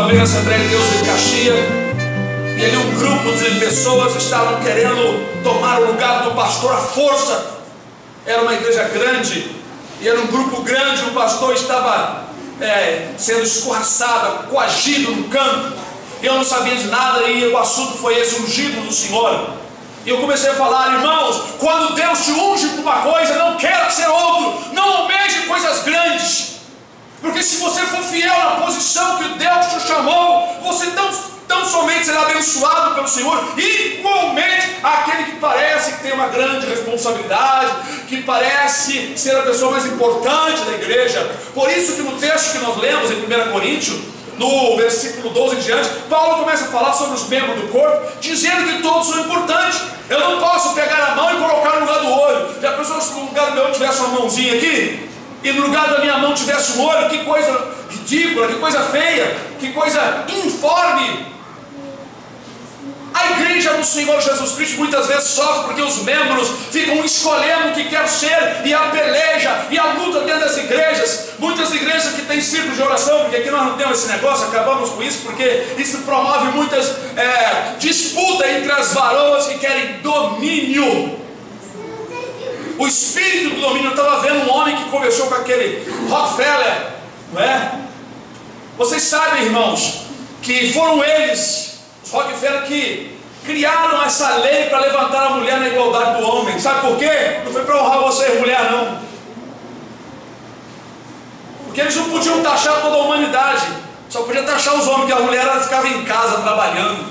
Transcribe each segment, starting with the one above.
vez na Assembleia de Deus em Caxias, e ali um grupo de pessoas estavam querendo tomar o lugar do pastor à força. Era uma igreja grande, e era um grupo grande, o pastor estava sendo escorraçado, coagido no canto. Eu não sabia de nada, e o assunto foi esse, ungido do Senhor. E eu comecei a falar: irmãos, quando Deus te unge com uma coisa, não queira ser outro, não almeje coisas grandes, porque se você for fiel na posição que Deus te chamou, você tão somente será abençoado pelo Senhor, igualmente aquele que parece que tem uma grande responsabilidade, que parece ser a pessoa mais importante da igreja. Por isso que no texto que nós lemos em 1 Coríntios, no versículo 12 em diante, Paulo começa a falar sobre os membros do corpo, dizendo que todos são importantes. Eu não posso pegar a mão e colocar no lugar do olho. Já pensou se no lugar do meu olho tivesse uma mãozinha aqui, e no lugar da minha mão tivesse um olho? Que coisa ridícula, que coisa feia, que coisa informe. A igreja do Senhor Jesus Cristo muitas vezes sofre porque os membros ficam escolhendo o que quer ser, e a peleja e a luta dentro das igrejas. Muitas igrejas que têm círculo de oração, porque aqui nós não temos esse negócio, acabamos com isso, porque isso promove muitas disputas entre as varoas que querem domínio. O espírito do domínio. Eu estava vendo um homem que conversou com aquele Rockefeller, não é? Vocês sabem, irmãos, que foram eles, os Rockefeller, que criaram essa lei para levantar a mulher na igualdade do homem. Sabe por quê? Não foi para honrar vocês, mulher, não. Porque eles não podiam taxar toda a humanidade, só podiam taxar os homens, que a mulher ela ficava em casa trabalhando,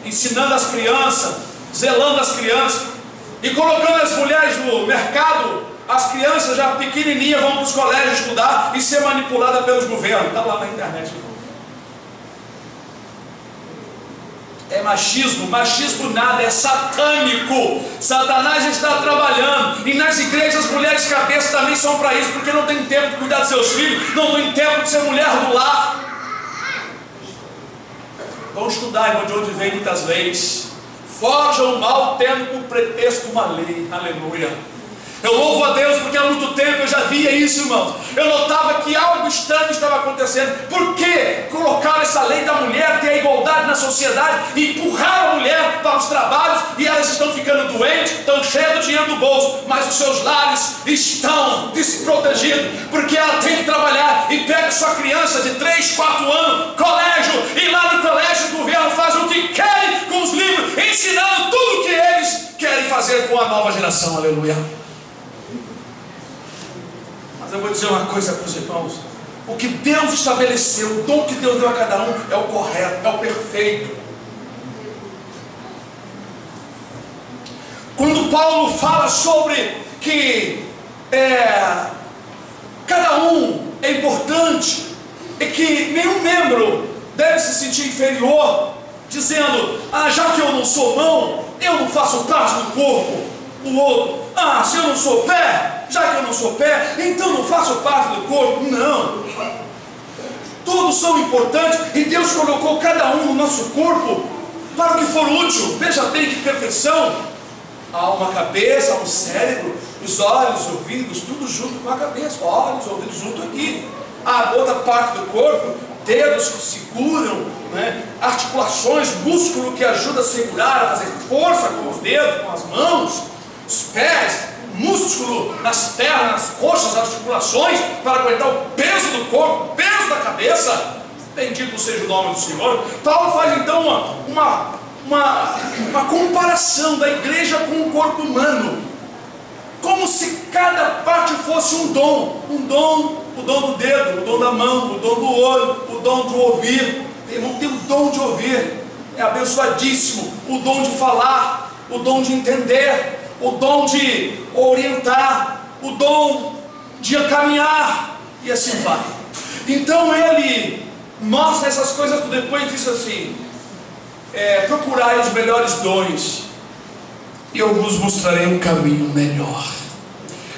ensinando as crianças, zelando as crianças, e colocando as mulheres no mercado. As crianças já pequenininhas vão para os colégios estudar e ser manipuladas pelos governos. Está lá na internet. É machismo. Machismo nada, é satânico. Satanás está trabalhando. E nas igrejas as mulheres cabeças também são para isso, porque não tem tempo de cuidar dos seus filhos, não tem tempo de ser mulher do lar. Vão estudar, irmão, de onde vem muitas leis. Forjam o mal tendo por pretexto uma lei. Aleluia. Eu louvo a Deus porque há muito tempo eu já via isso, irmãos. Eu notava que algo estranho estava acontecendo. Por que colocar essa lei da mulher, ter a igualdade na sociedade, e empurrar a mulher para os trabalhos, e elas estão ficando doentes, estão cheias do dinheiro do bolso, mas os seus lares estão desprotegidos, porque ela tem que trabalhar e pega sua criança de 3, 4 anos, colégio, e lá no colégio o governo faz o que querem com os livros, ensinando tudo o que eles querem fazer com a nova geração. Aleluia. Eu vou dizer uma coisa para os irmãos: o que Deus estabeleceu, o dom que Deus deu a cada um, é o correto, é o perfeito. Quando Paulo fala sobre que cada um é importante, e que nenhum membro deve se sentir inferior, dizendo: já que eu não sou mão, eu não faço parte do corpo. O outro: se eu não sou pé, já que eu não sou pé, então não faço parte do corpo. Não, todos são importantes, e Deus colocou cada um no nosso corpo para o que for útil. Veja bem que perfeição. Há uma cabeça, há um cérebro, os olhos, os ouvidos, tudo junto com a cabeça. Olhos, ouvidos junto aqui. A outra parte do corpo, dedos que seguram, articulações, músculo que ajuda a segurar, a fazer força com os dedos, com as mãos, os pés, músculo nas pernas, nas coxas, articulações, para aguentar o peso do corpo, o peso da cabeça. Bendito seja o nome do Senhor. Paulo faz então uma comparação da igreja com o corpo humano, como se cada parte fosse um dom. O dom do dedo, o dom da mão, o dom do olho, o dom de ouvir. Irmão, tem o dom de ouvir, é abençoadíssimo. O dom de falar, o dom de entender, o dom de orientar, o dom de caminhar, e assim vai. Então ele mostra essas coisas tudo. Depois disso assim: procurai os melhores dons, e eu vos mostrarei um caminho melhor.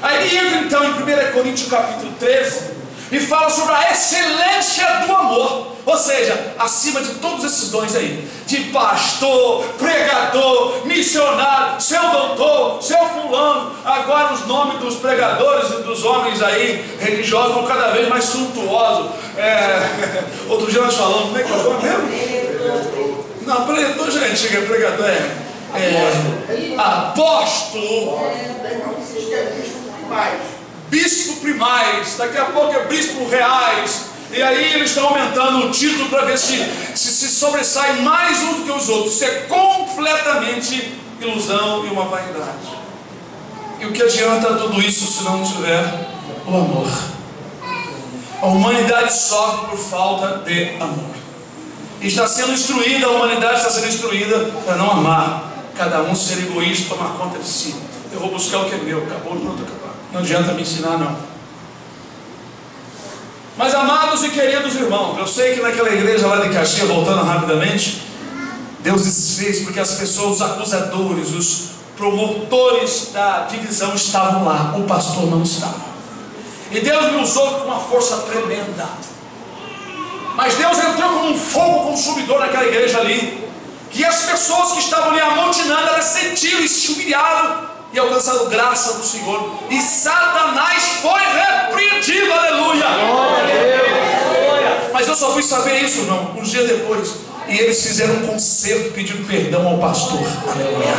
Aí entra então em 1 Coríntios capítulo 13, e fala sobre a excelência do amor, ou seja, acima de todos esses dons aí, de pastor, pregador, missionário, seu doutor, seu fulano. Agora os nomes dos pregadores e dos homens aí religiosos vão cada vez mais suntuosos. Outro dia nós falamos, como é que é o nome mesmo? Não, pregador já é antigo, pregador apóstolo, bispo primais, daqui a pouco é bispo reais, e aí eles estão aumentando o título para ver se sobressai mais uns do que os outros. Isso é completamente ilusão e uma vaidade. E o que adianta tudo isso se não tiver o amor? A humanidade sofre por falta de amor. E está sendo instruída, a humanidade está sendo instruída para não amar. Cada um ser egoísta, tomar conta de si. Eu vou buscar o que é meu, acabou, pronto, acabou. Não adianta me ensinar, não. Mas amados e queridos irmãos, eu sei que naquela igreja lá de Caxias, voltando rapidamente, Deus desfez porque as pessoas, os acusadores, os promotores da divisão estavam lá, o pastor não estava. E Deus me usou com uma força tremenda. Mas Deus entrou como um fogo consumidor naquela igreja ali, que as pessoas que estavam ali amontinando, elas sentiram e se humilharam e alcançaram graça do Senhor, e Satanás foi repreendido, aleluia. Mas eu só fui saber isso, irmão, uns dias depois, e eles fizeram um concerto pedindo perdão ao pastor, aleluia,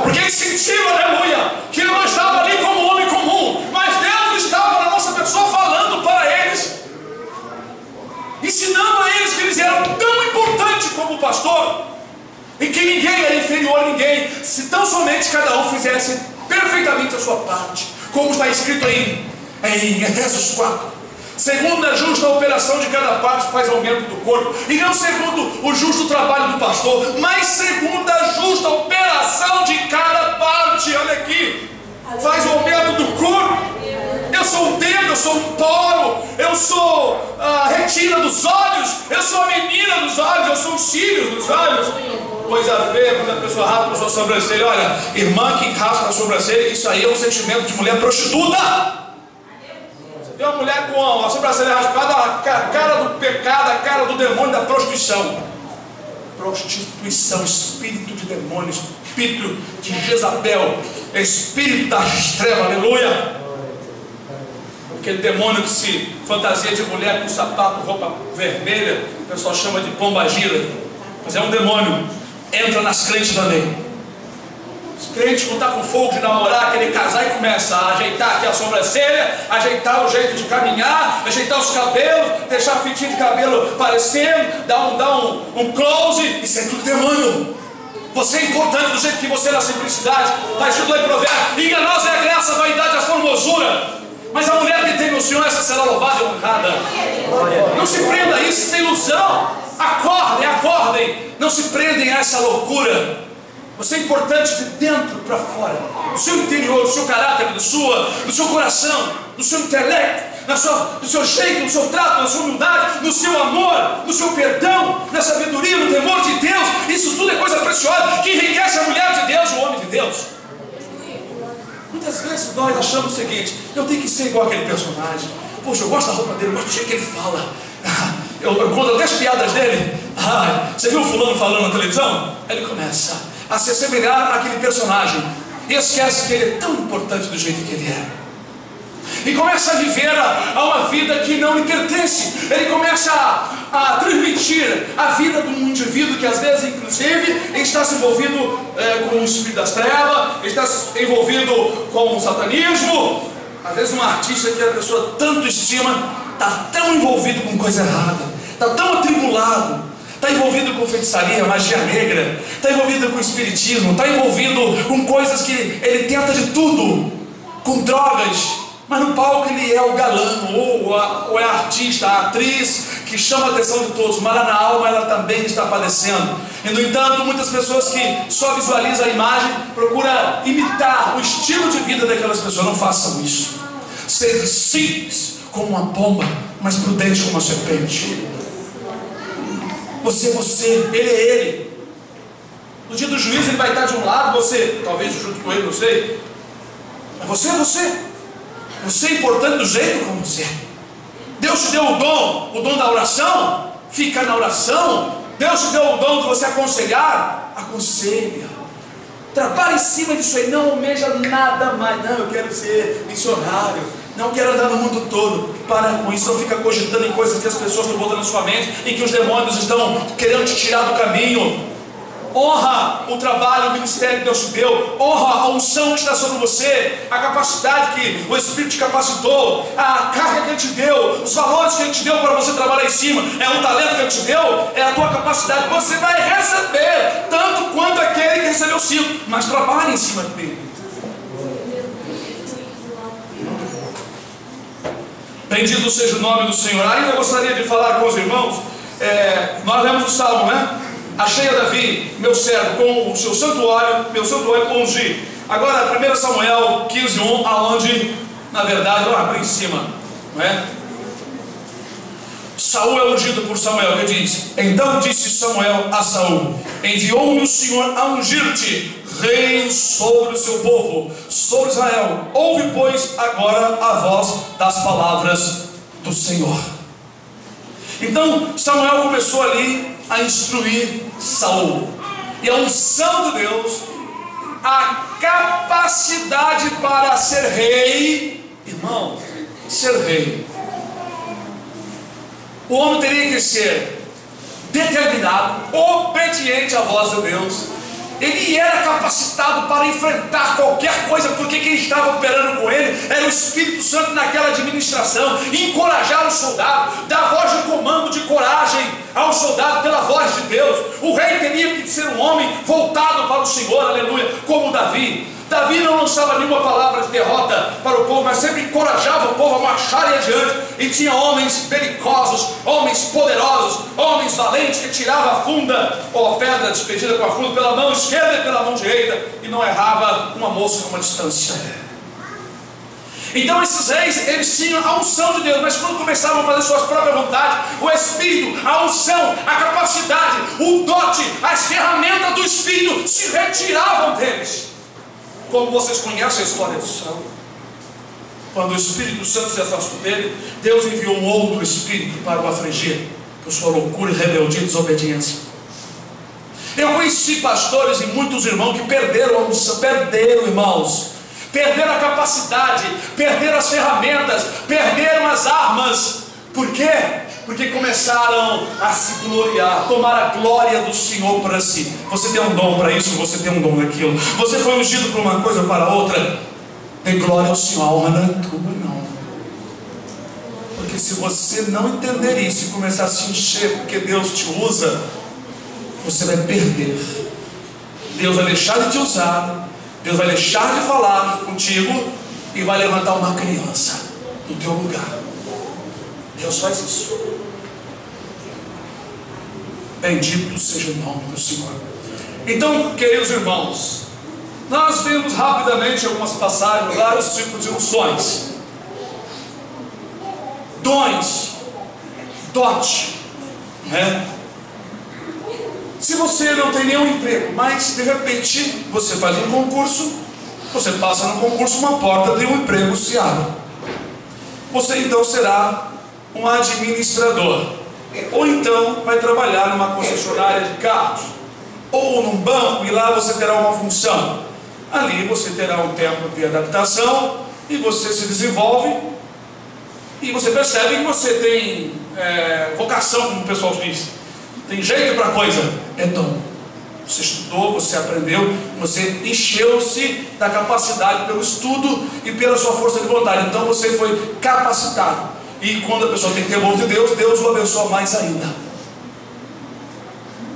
porque eles sentiram, aleluia, que ele não estava ali como homem comum, mas Deus estava na nossa pessoa falando para eles, ensinando a eles que eles eram tão importantes como o pastor, e que ninguém era inferior a ninguém, se tão somente cada um fizesse perfeitamente a sua parte, como está escrito aí em Efésios 4. Segundo a justa operação de cada parte faz aumento do corpo, e não segundo o justo trabalho do pastor, mas segundo a justa operação de cada parte. Olha aqui, faz o aumento do corpo. Eu sou um dedo, eu sou um toro, eu sou a retina dos olhos, eu sou a menina dos olhos, eu sou os cílios dos olhos. Coisa feia quando a pessoa raspa a sua sobrancelha. Olha, irmã que raspa a sobrancelha, isso aí é um sentimento de mulher prostituta. Você vê uma mulher com a sobrancelha raspada, a cara do pecado, a cara do demônio da prostituição. Prostituição, espírito de demônios, espírito de Jezabel, espírito das trevas, aleluia. Aquele demônio que se fantasia de mulher com sapato, roupa vermelha, o pessoal chama de pombagira, mas é um demônio. Entra nas crentes também. Os crentes quando estão com fogo de namorar, querer casar e começa a ajeitar aqui a sobrancelha, ajeitar o jeito de caminhar, ajeitar os cabelos, deixar a fitinha de cabelo aparecendo, dar um close. Isso é tudo demônio. Você é importante do jeito que você é na simplicidade. Está escrito lá em Provérbios: enganosa é a graça, a vaidade, a formosura, mas a mulher que tem o Senhor, essa será louvada e honrada. Não se prenda a isso, isso é ilusão. Acordem, não se prendem a essa loucura. Você é importante de dentro para fora, do seu interior, do seu caráter, do seu coração, do seu intelecto, do seu jeito, do seu trato, na sua humildade, no seu amor, no seu perdão, na sabedoria, no temor de Deus. Isso tudo é coisa preciosa que enriquece a mulher de Deus, o homem de Deus. Muitas vezes nós achamos o seguinte: eu tenho que ser igual aquele personagem. Poxa, eu gosto da roupa dele, eu gosto do jeito que ele fala. Eu conto até as piadas dele. Você viu o fulano falando na televisão? Aí ele começa a se assemelhar àquele personagem e esquece que ele é tão importante do jeito que ele é, e começa a viver uma vida que não lhe pertence. Ele começa a transmitir a vida de um indivíduo que às vezes inclusive está se envolvido com o espírito das trevas, está se envolvido com o satanismo. Às vezes um artista que a pessoa tanto estima está tão envolvido com coisa errada, está tão atribulado, está envolvido com feitiçaria, magia negra, está envolvido com espiritismo, está envolvido com coisas que ele tenta de tudo, com drogas, mas no palco ele é o galã, ou é a artista, a atriz que chama a atenção de todos, mas lá na alma ela também está padecendo. E no entanto, muitas pessoas que só visualizam a imagem procuram imitar o estilo de vida daquelas pessoas. Não façam isso. Seja simples como uma pomba, mas prudente como uma serpente. Você, ele é ele. No dia do juízo ele vai estar de um lado, você, talvez junto com ele, não sei. Mas você é você. Você é importante do jeito como você é. Deus te deu o dom da oração, fica na oração. Deus te deu o dom de você aconselhar, aconselha. Trabalhe em cima disso aí, não almeja nada mais. Não, eu quero ser missionário, não quero andar no mundo todo. Para com isso, não fica cogitando em coisas que as pessoas estão botando na sua mente e que os demônios estão querendo te tirar do caminho. Honra o trabalho, o ministério que Deus te deu. Honra a unção que está sobre você, a capacidade que o Espírito te capacitou, a carga que Ele te deu, os valores que Ele te deu para você trabalhar em cima. É um talento que Ele te deu, é a tua capacidade. Você vai receber tanto quanto aquele que recebeu 5, mas trabalhe em cima dele. Bendito seja o nome do Senhor. Ainda gostaria de falar com os irmãos. Nós lemos o Salmo, né? Achei a Davi, meu servo, com o seu santuário, meu santuário ungi. Agora, 1 Samuel 15:1, aonde, na verdade, vamos abrir em cima, não é? Saul é ungido por Samuel, que diz: então disse Samuel a Saul: enviou-me o Senhor a ungir-te rei sobre o seu povo, sobre Israel. Ouve, pois, agora a voz das palavras do Senhor. Então Samuel começou ali a instruir Saul, e a unção de Deus, a capacidade para ser rei, irmão, ser rei. O homem teria que ser determinado, obediente à voz de Deus. Ele era capacitado para enfrentar qualquer coisa, porque quem estava operando com ele era o Espírito Santo naquela administração. Encorajar o soldado, dar voz de comando, de coragem ao soldado pela voz de Deus. O rei teria que ser um homem voltado para o Senhor, aleluia, como Davi. Davi não lançava nenhuma palavra de derrota para o povo, mas sempre encorajava o povo a marchar adiante. E tinha homens belicosos, homens poderosos, homens valentes, que tiravam a funda ou a pedra despedida com a funda pela mão esquerda e pela mão direita, e não errava uma moça numa distância. Então esses reis, eles tinham a unção de Deus, mas quando começavam a fazer suas próprias vontades, o Espírito, a unção, a capacidade, o dote, as ferramentas do Espírito se retiravam deles. Como vocês conhecem a história de Saul, quando o Espírito Santo se afastou dele, Deus enviou um outro Espírito para o afligir, por sua loucura e rebeldia e desobediência. Eu conheci pastores e muitos irmãos que perderam a unção, irmãos, perderam a capacidade, perderam as ferramentas, perderam as armas. Por quê? Porque começaram a se gloriar, tomar a glória do Senhor para si. Você tem um dom para isso, você tem um dom daquilo. Você foi ungido para uma coisa ou para outra. Dê glória ao Senhor, a honra não é tua, não. Porque se você não entender isso e começar a se encher porque Deus te usa, você vai perder. Deus vai deixar de te usar, Deus vai deixar de falar contigo e vai levantar uma criança no teu lugar. Deus faz isso. Bendito seja o nome do Senhor. Então, queridos irmãos, nós vimos rapidamente algumas passagens, vários tipos de unções, dons, dote, né? Se você não tem nenhum emprego, mas de repente você faz um concurso, você passa no concurso, uma porta de um emprego se abre. Você então será um administrador, ou então vai trabalhar numa concessionária de carros, ou num banco, e lá você terá uma função. Ali você terá um tempo de adaptação, e você se desenvolve, e você percebe que você tem vocação, como o pessoal diz, tem jeito para coisa, é dom. Você estudou, você aprendeu, você encheu-se da capacidade pelo estudo e pela sua força de vontade, então você foi capacitado. E quando a pessoa tem temor de Deus, Deus o abençoa mais ainda.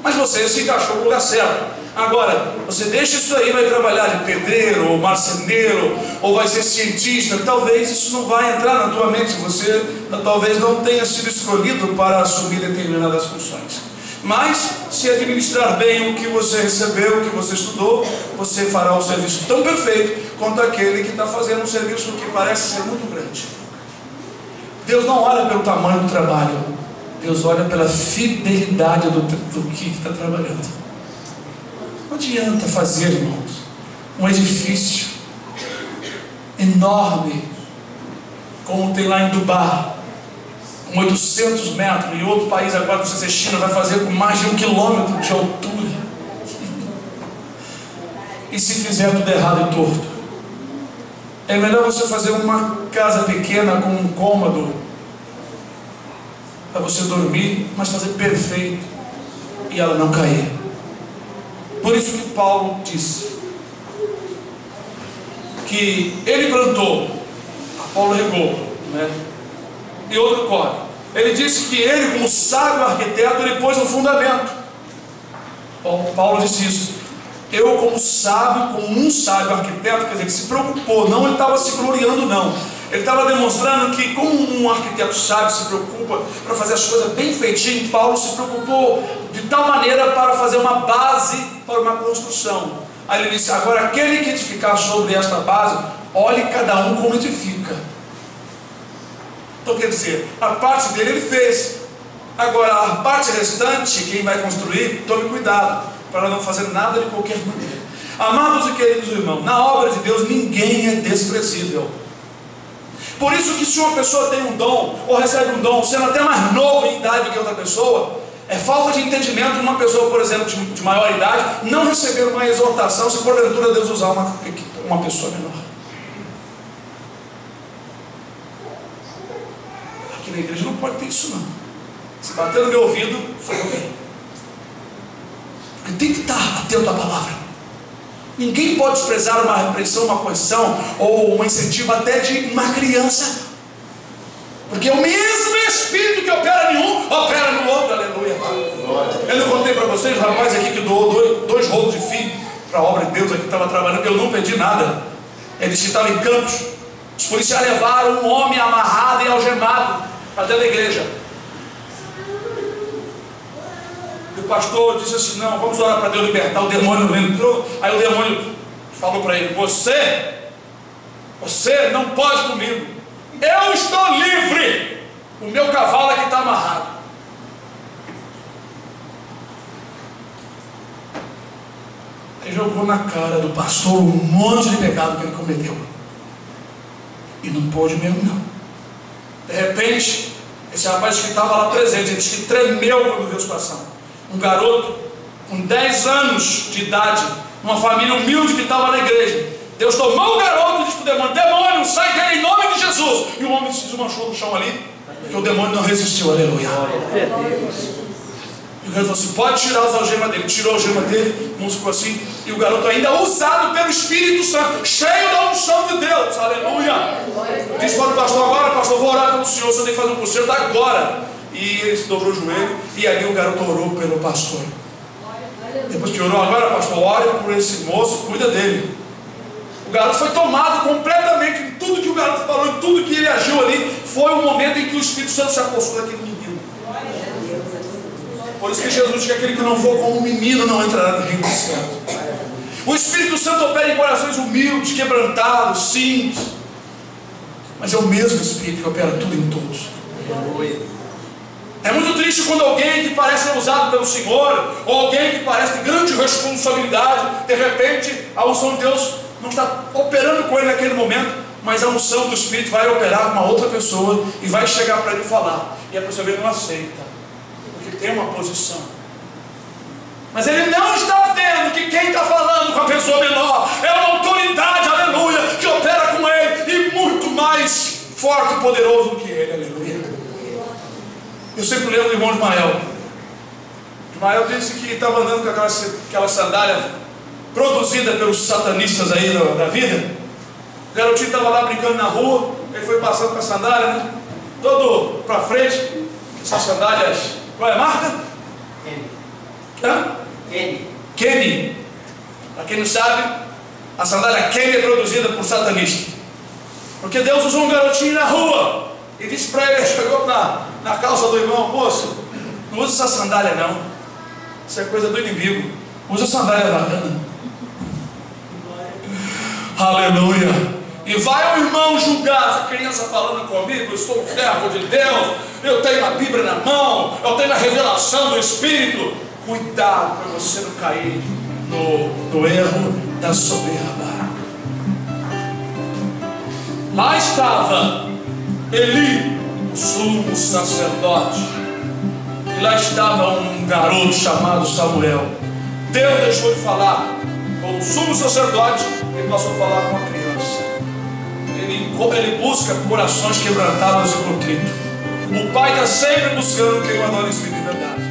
Mas você se encaixou no lugar certo. Agora, você deixa isso aí, vai trabalhar de pedreiro, ou marceneiro, ou vai ser cientista. Talvez isso não vai entrar na tua mente. Você talvez não tenha sido escolhido para assumir determinadas funções. Mas, se administrar bem o que você recebeu, o que você estudou, você fará um serviço tão perfeito quanto aquele que está fazendo um serviço que parece ser muito grande. Deus não olha pelo tamanho do trabalho, Deus olha pela fidelidade do que está trabalhando. Não adianta fazer, irmãos, um edifício enorme, como tem lá em Dubá, com 800 metros, e outro país agora, não sei se é China, vai fazer com mais de 1 quilômetro de altura. E se fizer tudo errado e torto? É melhor você fazer uma casa pequena com um cômodo para você dormir, mas fazer perfeito e ela não cair. Por isso que Paulo disse que ele plantou, Apolo regou, né? E outro corre. Ele disse que ele, como sábio arquiteto, ele pôs o fundamento. Paulo disse isso. Eu, como sábio, como um sábio arquiteto, quer dizer, que se preocupou, não ele estava se gloriando, não. Ele estava demonstrando que, como um arquiteto sábio se preocupa para fazer as coisas bem feitinho, Paulo se preocupou de tal maneira para fazer uma base para uma construção. Aí ele disse: agora aquele que edificar sobre esta base, olhe cada um como edifica. Então quer dizer, a parte dele ele fez. Agora a parte restante, quem vai construir, tome cuidado para não fazer nada de qualquer maneira. Amados e queridos irmãos, na obra de Deus ninguém é desprezível. Por isso que se uma pessoa tem um dom, ou recebe um dom, sendo até mais novo em idade que outra pessoa, é falta de entendimento de uma pessoa, por exemplo, de maior idade, não receber uma exortação, se porventura Deus usar uma pessoa menor. Aqui na igreja não pode ter isso não. Se bater no meu ouvido, foi alguém. Tem que estar atento à palavra. Ninguém pode desprezar uma repreensão, uma correção ou um incentivo até de uma criança, porque o mesmo Espírito que opera em um, opera no outro. Aleluia. Eu não contei para vocês, o rapaz aqui que doou dois rolos de fio para a obra de Deus, aqui estava trabalhando, eu não pedi nada. Ele estava em Campos. Os policiais levaram um homem amarrado e algemado para dentro da igreja. E o pastor disse assim: não, vamos orar para Deus libertar. O demônio entrou. Aí o demônio falou para ele: você não pode comigo, eu estou livre, o meu cavalo aqui está amarrado. Aí jogou na cara do pastor um monte de pecado que ele cometeu, e não pôde mesmo não. De repente, esse rapaz que estava lá presente, ele disse que tremeu quando viu a situação. Um garoto com 10 anos de idade, uma família humilde que estava na igreja. Deus tomou o garoto e disse para o demônio: demônio, sai dele em nome de Jesus. E o homem se desmanchou no chão ali, porque o demônio não resistiu. Aleluia. E o garoto falou assim: pode tirar as algemas dele. Tirou a algema dele, não ficou assim. E o garoto ainda usado pelo Espírito Santo, cheio da unção de Deus. Aleluia. Disse para o pastor: agora pastor, vou orar pelo senhor, o senhor tem que fazer um conselho agora. E ele se dobrou o joelho, e ali o garoto orou pelo pastor. Depois que orou: agora pastor, ore por esse moço, cuida dele. O garoto foi tomado completamente em tudo que o garoto falou, em tudo que ele agiu ali. Foi o momento em que o Espírito Santo se apossou daquele menino. Por isso que Jesus diz que aquele que não for como um menino não entrará no reino do céu. O Espírito Santo opera em corações humildes, quebrantados, simples, mas é o mesmo Espírito que opera tudo em todos. É muito triste quando alguém que parece ser usado pelo Senhor, ou alguém que parece ter grande responsabilidade, de repente a unção de Deus não está operando com ele naquele momento, mas a unção do Espírito vai operar com uma outra pessoa e vai chegar para ele falar, e a pessoa não aceita, porque tem uma posição. Mas ele não está vendo que quem está falando com a pessoa menor é uma autoridade, aleluia, que opera com ele, e muito mais forte e poderoso do que ele, aleluia. Eu sempre lembro do irmão Ismael. Ismael disse que estava andando com aquela sandália produzida pelos satanistas aí da vida. O garotinho estava lá brincando na rua, ele foi passando com a sandália, né? Todo para frente. Essas sandálias, qual é a marca? Kenny. Para quem não sabe, a sandália Kenny é produzida por satanistas. Porque Deus usou um garotinho na rua e disse para ele, chegou na calça do irmão: moço, não usa essa sandália não, isso é coisa do inimigo, usa a sandália bacana. Aleluia. E vai o irmão julgar essa criança falando comigo: eu sou um servo de Deus, eu tenho a Bíblia na mão, eu tenho a revelação do Espírito. Cuidado para você não cair no erro da soberba. Lá estava Eli, o sumo sacerdote. E lá estava um garoto chamado Samuel. Deus deixou de falar com o sumo sacerdote e passou a falar com a criança. Ele busca corações quebrantados e contritos. O pai está sempre buscando quem o adora em espírito de verdade.